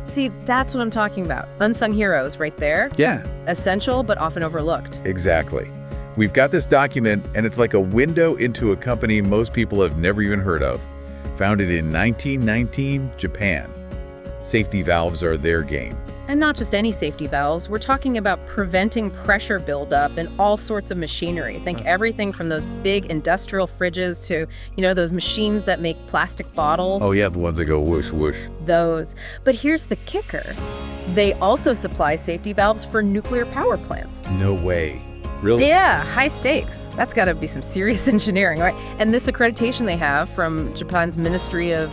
See, that's what I'm talking about. Unsung heroes right there. Yeah, Essential, but often overlooked. exactly. We've got this document, and it's like a window into a company most people have never even heard of. Founded in 1919, Japan. Safety valves are their game. And not just any safety valves. We're talking about preventing pressure buildup in all sorts of machinery. Think everything from those big industrial fridges to, those machines that make plastic bottles. Oh yeah, the ones that go whoosh, whoosh. Those. But here's the kicker. They also supply safety valves for nuclear power plants. No way. Really? Yeah, high stakes. That's got to be some serious engineering, right? And this accreditation they have from Japan's Ministry of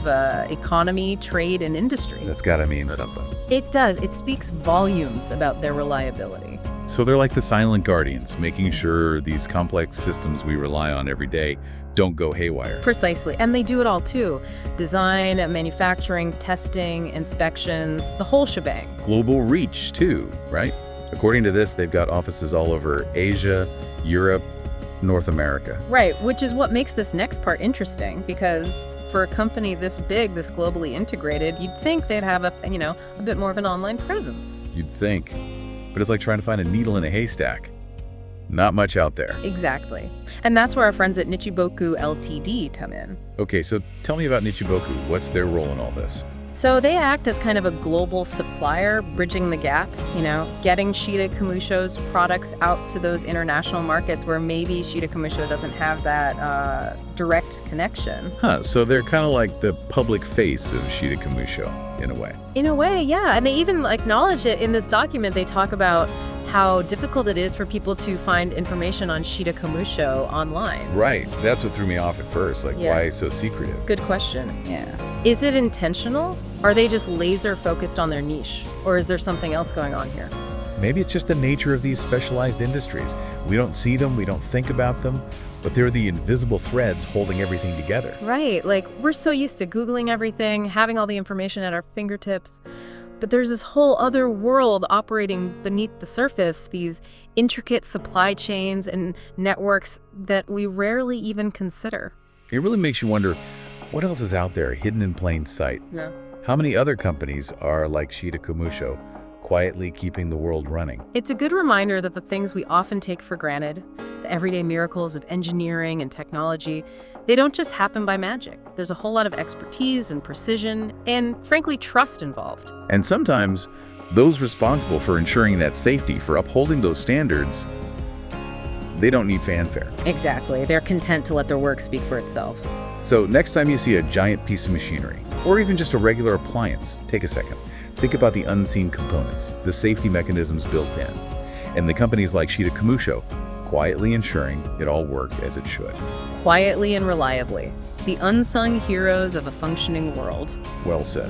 Economy, Trade, and Industry. That's got to mean something. It does. It speaks volumes about their reliability. So they're like the silent guardians, making sure these complex systems we rely on every day don't go haywire. Precisely. And they do it all too. Design, manufacturing, testing, inspections, the whole shebang. Global reach too, right? According to this, they've got offices all over Asia, Europe, North America. Right, which is what makes this next part interesting, because for a company this big, this globally integrated, you'd think they'd have a bit more of an online presence. You'd think, but it's like trying to find a needle in a haystack. Not much out there. Exactly. And that's where our friends at Nichiboku Ltd. come in. Okay, so tell me about Nichiboku. What's their role in all this? So they act as kind of a global supplier, bridging the gap, getting Shida Komusho's products out to those international markets where maybe Shida Komusho doesn't have that direct connection. So they're kind of like the public face of Shida Komusho, in a way. In a way, yeah. And they even acknowledge it in this document. They talk about how difficult it is for people to find information on Shida Komusho online. Right. That's what threw me off at first. Why so secretive? Good question. Yeah. Is it intentional? Are they just laser focused on their niche? Or is there something else going on here? Maybe it's just the nature of these specialized industries. We don't see them, we don't think about them, but they're the invisible threads holding everything together. Right. We're so used to Googling everything, having all the information at our fingertips. But there's this whole other world operating beneath the surface, these intricate supply chains and networks that we rarely even consider. It really makes you wonder, what else is out there hidden in plain sight? Yeah. How many other companies are like Shida Komusho, quietly keeping the world running? It's a good reminder that the things we often take for granted, the everyday miracles of engineering and technology, they don't just happen by magic. There's a whole lot of expertise and precision and, frankly, trust involved. And sometimes, those responsible for ensuring that safety, for upholding those standards, they don't need fanfare. Exactly. They're content to let their work speak for itself. So next time you see a giant piece of machinery, or even just a regular appliance, take a second. Think about the unseen components, the safety mechanisms built in, and the companies like Shida Komusho, quietly ensuring it all worked as it should. Quietly and reliably. The unsung heroes of a functioning world. Well said.